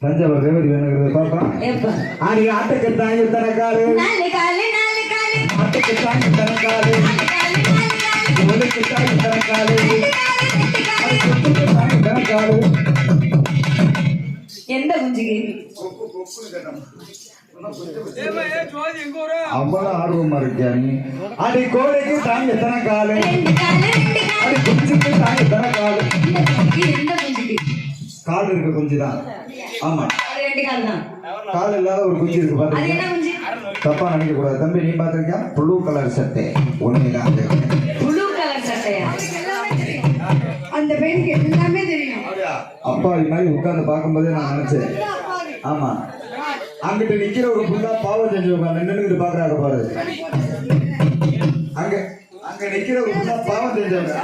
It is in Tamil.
தஞ்சாவூர் ரேவதி வேணுங்கிறது பாப்பா ஆடி ஆட்டுக்கு தாங்கி தனக்காரு ஆட்டுக்கு தாங்கி தனக்காரு ஒழுக்கு தாங்கி தனக்காரு தாங்கி தனக்காரு எந்த குஞ்சுக்கு அவ்வளவு ஆர்வமா இருக்கியா நீ அடி கோடைக்கு தாங்க தனக்காரு அடி குஞ்சுக்கு தாங்க தனக்காரு கால் இருக்க குஞ்சு தான். ஆமா கால் இல்லாத ஒரு குஞ்சு இருக்கு பாத்தீங்க. தப்பா நினைக்க கூடாது தம்பி. நீ பாத்திருக்கியா? ப்ளூ கலர் சட்டை ஒண்ணுதான். ப்ளூ கலர் சட்டையா? அந்த பெண்ணுக்கு எல்லாமே தெரியும். அப்பா இது மாதிரி உட்கார்ந்து பார்க்கும்போதே நான் நினைச்சேன். ஆமா அங்கிட்ட நிக்கிற ஒரு புள்ளா பாவம் செஞ்சவங்க நின்றுட்டு பாக்குறாங்க பாரு. அங்க அங்க நிக்கிற ஒரு புள்ளா பாவம் செஞ்சவங்க.